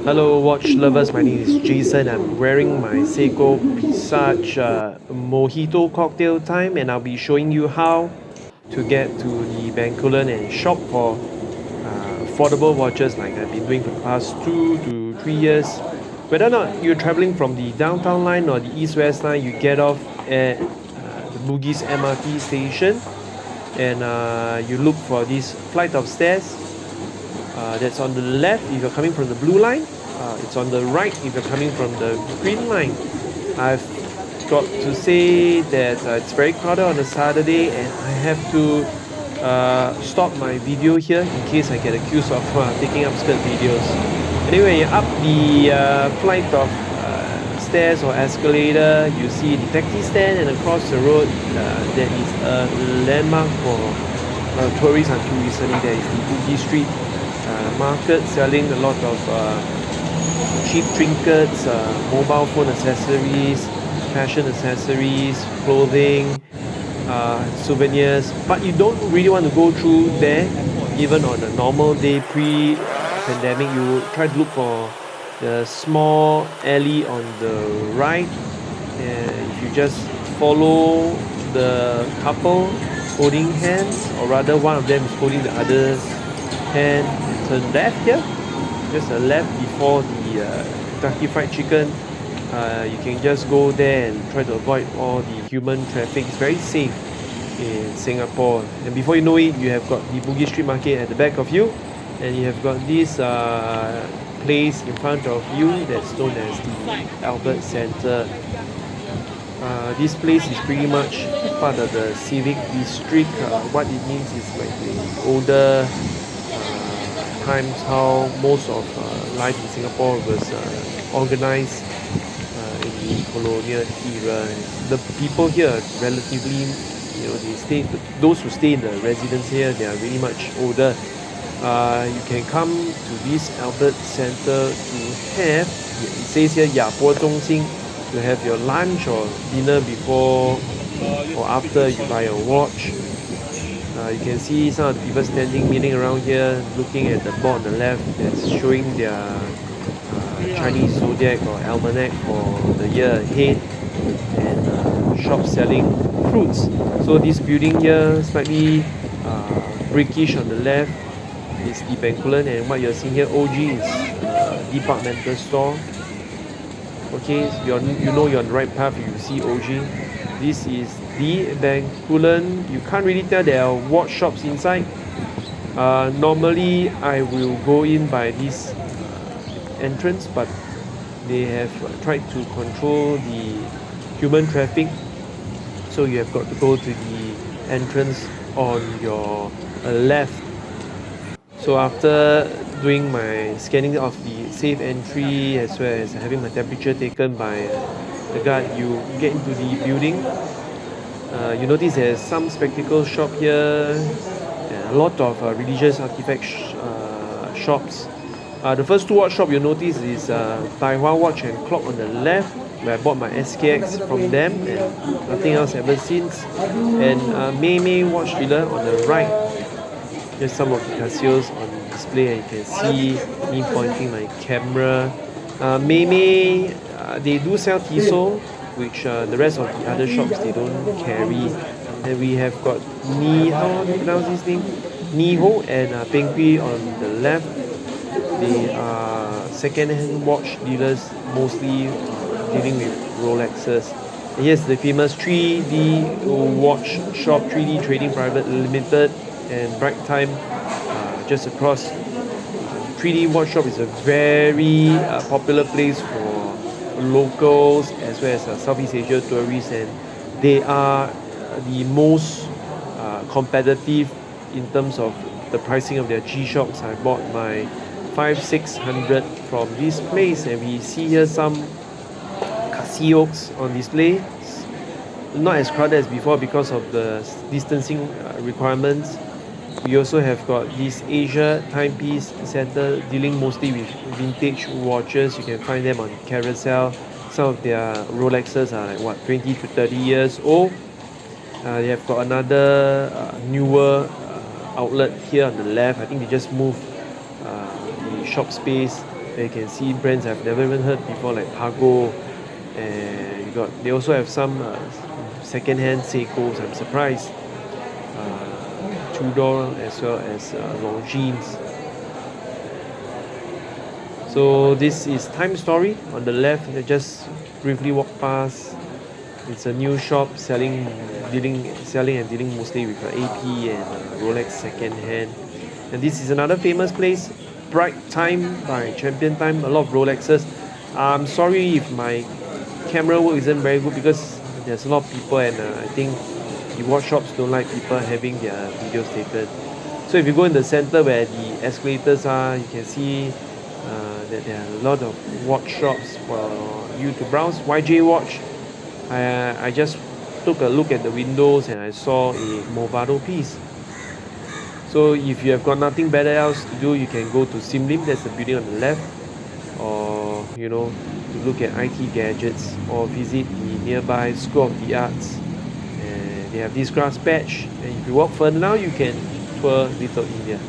Hello watch lovers, my name is Jason. I'm wearing my Seiko Presage Mojito cocktail time, and I'll be showing you how to get to the Bencoolen and shop for affordable watches like I've been doing for the past 2 to 3 years. Whether or not you're traveling from the downtown line or the east-west line, you get off at the Bugis MRT station, and you look for this flight of stairs that's on the left if you're coming from the blue line. It's on the right if you're coming from the green line. I've got to say that it's very crowded on a Saturday, and I have to stop my video here in case I get accused of taking up skirt videos. Anyway, up the flight of stairs or escalator, you see the taxi stand, and across the road there is a landmark for tourists until recently. There is the Bugis Street market selling a lot of cheap trinkets, mobile phone accessories, fashion accessories, clothing, souvenirs. But you don't really want to go through there even on a normal day pre-pandemic. You try to look for the small alley on the right, and if you just follow the couple holding hands, or rather one of them is holding the other's hand, turn left here, just a left before the Kentucky Fried Chicken. You can just go there and try to avoid all the human traffic. It's very safe in Singapore. And before you know it, you have got the Bugis Street Market at the back of you, and you have got this place in front of you that's known as the Albert Centre. This place is pretty much part of the civic district. What it means is like the older times, how most of life in Singapore was organized in the colonial era. The people here are relatively, those who stay in the residence here, they are really much older. You can come to this Albert Centre to have, it says here, 亚波中心, to have your lunch or dinner before or after you buy a watch. You can see some of the people standing, milling around here, looking at the board on the left that's showing their Chinese zodiac or almanac for the year ahead, and shops selling fruits. So this building here, slightly brickish on the left, is the Bencoolen, and what you're seeing here, OG, is departmental store. Okay, so you know you're on the right path. You see OG. This is the Bencoolen. You can't really tell there are watch shops inside. Normally I will go in by this entrance, but they have tried to control the human traffic, so you have got to go to the entrance on your left. So after doing my scanning of the safe entry as well as having my temperature taken by the guard, you get into the building. You notice there's some spectacle shop here, and a lot of religious artifact shops. The first two watch shop you notice is Taiwan Watch and Clock on the left, where I bought my SKX from them, and nothing else ever since. And Mei Mei Watch Dealer on the right. Here's some of the Casios on display, and you can see me pointing my camera. Mei Mei, they do sell Tissot, which the rest of the other shops they don't carry. And we have got how do you pronounce this name? Niho and Pengqi on the left. They are second-hand watch dealers, mostly dealing with Rolexes. And here's the famous 3D watch shop, 3D Trading Private Limited, and Bright Time just across. 3D watch shop is a very popular place for locals as well as Southeast Asia tourists, and they are the most competitive in terms of the pricing of their G-Shocks. I bought my 5600 from this place, and we see here some Casios on display. Not as crowded as before because of the distancing requirements. We also have got this Asia Timepiece Center dealing mostly with vintage watches. You can find them on Carousel. Some of their Rolexes are like 20 to 30 years old. They have got another newer outlet here on the left. I think they just moved the shop space You can see brands I've never even heard before, like Pago, and they also have some second-hand Seikos. I'm surprised. Tudor as well as Longines. So this is Time Story on the left. I just briefly walk past. It's a new shop selling and dealing mostly with AP and Rolex second-hand. And this is another famous place, Bright Time by Champion Time. A lot of Rolexes. I'm sorry if my camera work isn't very good because there's a lot of people, and I think the watch shops don't like people having their videos taken. So if you go in the center where the escalators are, you can see that there are a lot of watch shops for you to browse. YJ Watch, I just took a look at the windows and I saw a Movado piece. So if you have got nothing better else to do, you can go to Simlim, that's the building on the left, or to look at IT gadgets, or visit the nearby School of the Arts. And they have this grass patch, and if you walk further now, you can tour Little India.